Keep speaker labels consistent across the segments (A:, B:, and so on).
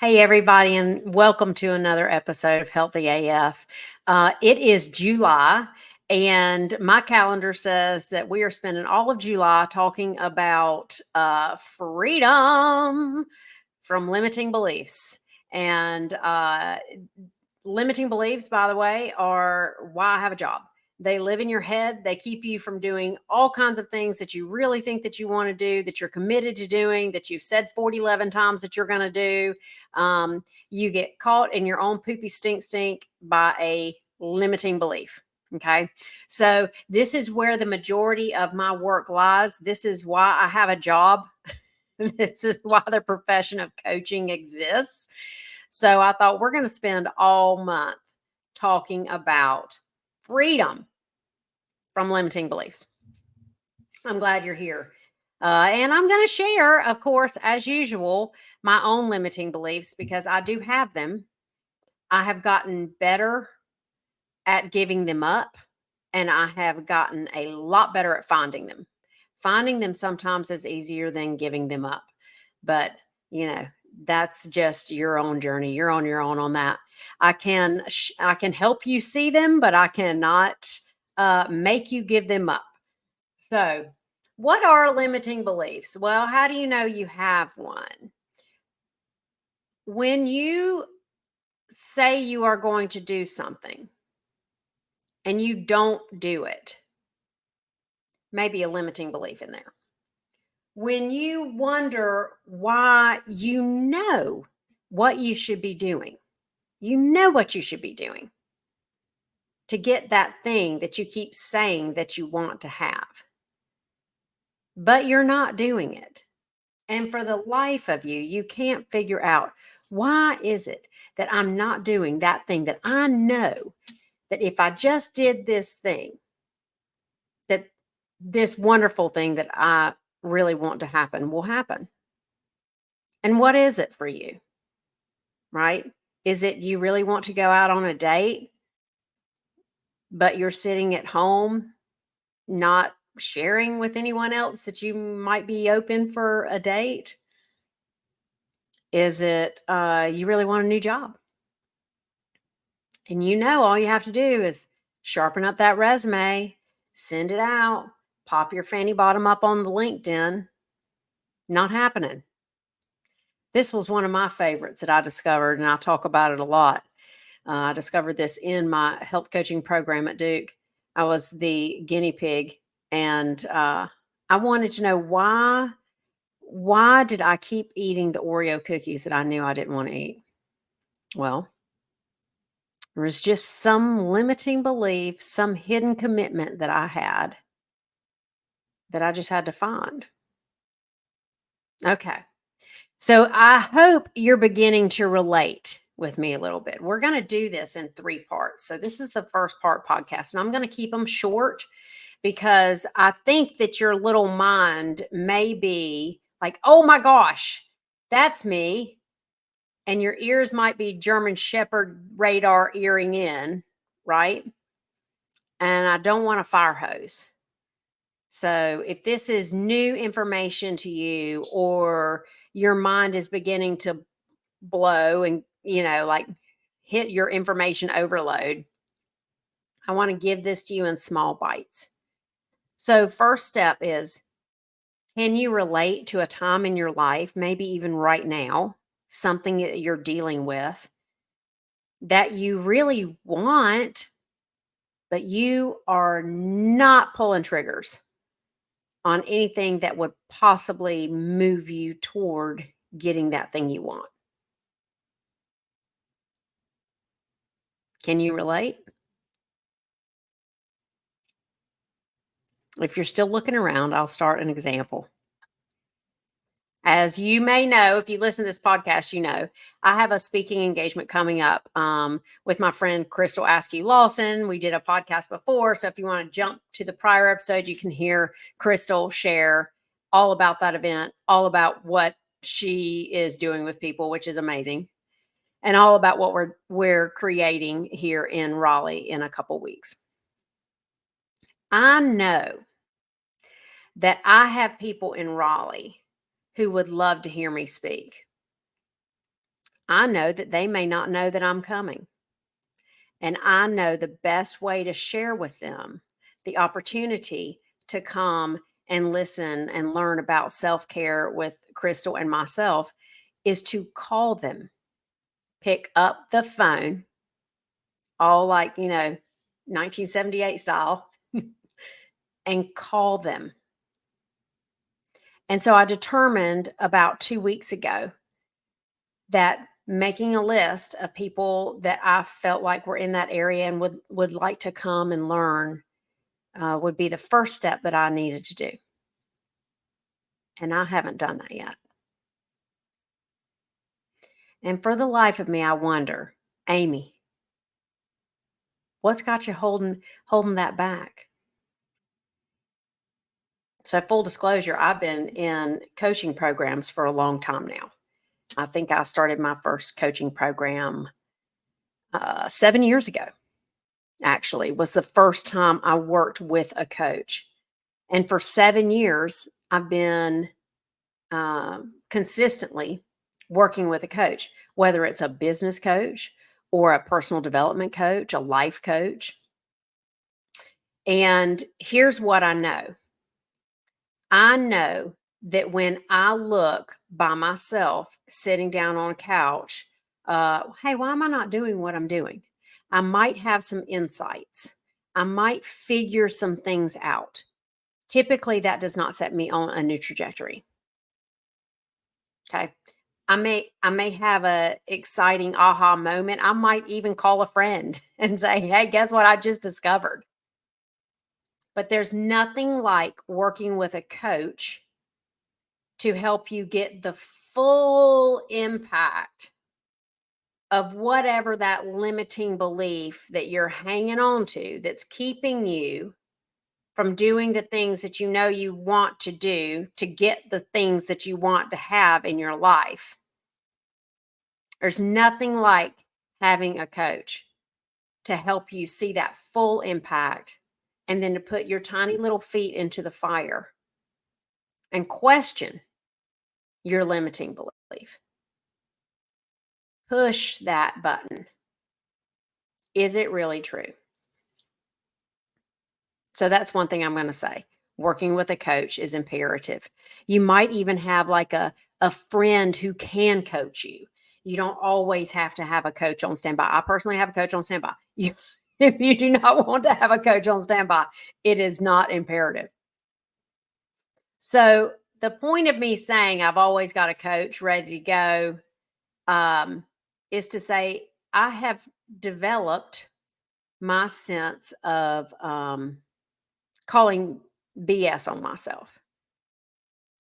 A: Hey, everybody, and welcome to another episode of Healthy AF. It is July, and my calendar says that we are spending all of July talking about freedom from limiting beliefs. And limiting beliefs, by the way, are why I have a job. They live in your head. They keep you from doing all kinds of things that you really think that you want to do, that you're committed to doing, that you've said 11 times that you're going to do. You get caught in your own poopy stink by a limiting belief. Okay. So this is where the majority of my work lies. This is why I have a job. This is why the profession of coaching exists. So I thought we're going to spend all month talking about freedom from limiting beliefs. I'm glad you're here. And I'm going to share, of course, as usual, my own limiting beliefs because I do have them. I have gotten better at giving them up, and I have gotten a lot better at finding them. Finding them sometimes is easier than giving them up. But, that's just your own journey. You're on your own on that. I can help you see them, but I cannot make you give them up. So, what are limiting beliefs? Well, how do you know you have one? When you say you are going to do something and you don't do it, maybe a limiting belief in there. When you wonder why you know what you should be doing, you know what you should be doing to get that thing that you keep saying that you want to have, but you're not doing it. And for the life of you, you can't figure out why is it that I'm not doing that thing that I know that if I just did this thing, that this wonderful thing that I really want to happen will happen. And what is it for you? Right? Is it you really want to go out on a date, but you're sitting at home, not sharing with anyone else that you might be open for a date? Is it you really want a new job? And all you have to do is sharpen up that resume, send it out, pop your fanny bottom up on the LinkedIn. Not happening. This was one of my favorites that I discovered, and I talk about it a lot. I discovered this in my health coaching program at Duke. I was the guinea pig, and I wanted to know why did I keep eating the Oreo cookies that I knew I didn't want to eat? Well, there was just some limiting belief, some hidden commitment that I had that I just had to find. Okay. So I hope you're beginning to relate with me a little bit. We're going to do this in 3 parts. So this is the first part podcast, and I'm going to keep them short because I think that your little mind may be like, oh my gosh, that's me. And your ears might be German Shepherd radar earing in, right? And I don't want a fire hose. So if this is new information to you, or your mind is beginning to blow and, like hit your information overload, I want to give this to you in small bites. So first step is, can you relate to a time in your life, maybe even right now, something that you're dealing with that you really want, but you are not pulling triggers on anything that would possibly move you toward getting that thing you want? Can you relate? If you're still looking around, I'll start an example. As you may know, if you listen to this podcast, I have a speaking engagement coming up with my friend Crystal Askew Lawson. We did a podcast before, so if you want to jump to the prior episode, you can hear Crystal share all about that event, all about what she is doing with people, which is amazing, and all about what we're creating here in Raleigh in a couple weeks. I know that I have people in Raleigh who would love to hear me speak. I know that they may not know that I'm coming. And I know the best way to share with them the opportunity to come and listen and learn about self care with Crystal and myself is to call them, pick up the phone, all like, 1978 style, and call them. And so I determined about 2 weeks ago that making a list of people that I felt like were in that area and would like to come and learn would be the first step that I needed to do. And I haven't done that yet. And for the life of me, I wonder, Amy, what's got you holding that back? So full disclosure, I've been in coaching programs for a long time now. I think I started my first coaching program 7 years ago. Actually, was the first time I worked with a coach, and for 7 years, I've been consistently working with a coach, whether it's a business coach or a personal development coach, a life coach. And here's what I know that when I look by myself sitting down on a couch, hey, why am I not doing what I'm doing? I might have some insights. I might figure some things out. Typically, that does not set me on a new trajectory. Okay. I may have a exciting aha moment. I might even call a friend and say, "Hey, guess what I just discovered?" But there's nothing like working with a coach to help you get the full impact of whatever that limiting belief that you're hanging on to that's keeping you from doing the things that you know you want to do to get the things that you want to have in your life. There's nothing like having a coach to help you see that full impact and then to put your tiny little feet into the fire and question your limiting belief. Push that button. Is it really true? So that's one thing I'm going to say. Working with a coach is imperative. You might even have like a friend who can coach you. You don't always have to have a coach on standby. I personally have a coach on standby. You, if you do not want to have a coach on standby, it is not imperative. So the point of me saying I've always got a coach ready to go is to say I have developed my sense of calling BS on myself.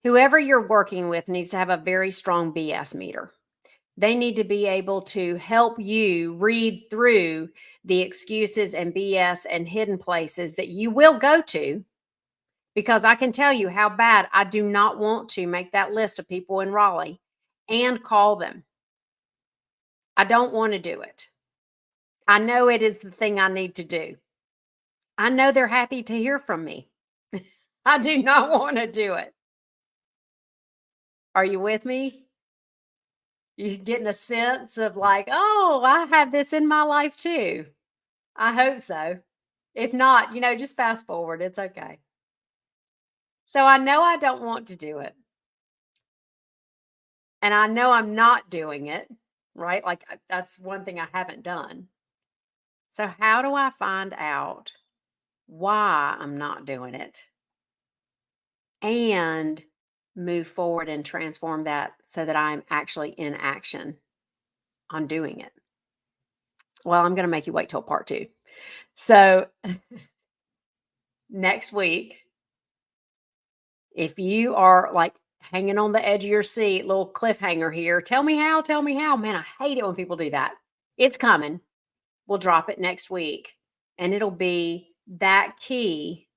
A: Whoever you're working with needs to have a very strong BS meter. They need to be able to help you read through the excuses and BS and hidden places that you will go to, because I can tell you how bad I do not want to make that list of people in Raleigh and call them. I don't want to do it. I know it is the thing I need to do. I know they're happy to hear from me. I do not want to do it. Are you with me? You getting a sense of like, oh, I have this in my life too. I hope so. If not, just fast forward. It's okay. So I know I don't want to do it. And I know I'm not doing it, right? Like that's one thing I haven't done. So how do I find out why I'm not doing it and move forward and transform that so that I'm actually in action on doing it? Well, I'm going to make you wait till part 2. So next week, if you are like hanging on the edge of your seat, little cliffhanger here, tell me how, tell me how. Man, I hate it when people do that. It's coming. We'll drop it next week. And it'll be that key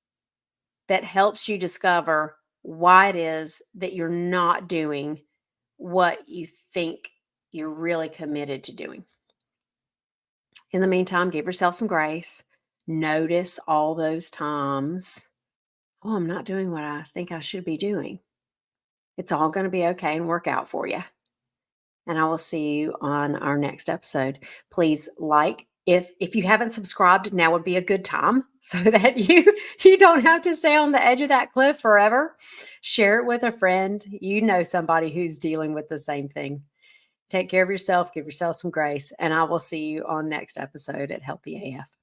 A: that helps you discover why it is that you're not doing what you think you're really committed to doing. In the meantime, give yourself some grace. Notice all those times, oh, I'm not doing what I think I should be doing. It's all going to be okay and work out for you. And I will see you on our next episode. Please like. If you haven't subscribed, now would be a good time so that you don't have to stay on the edge of that cliff forever. Share it with a friend. You know somebody who's dealing with the same thing. Take care of yourself, give yourself some grace, and I will see you on next episode at Healthy AF.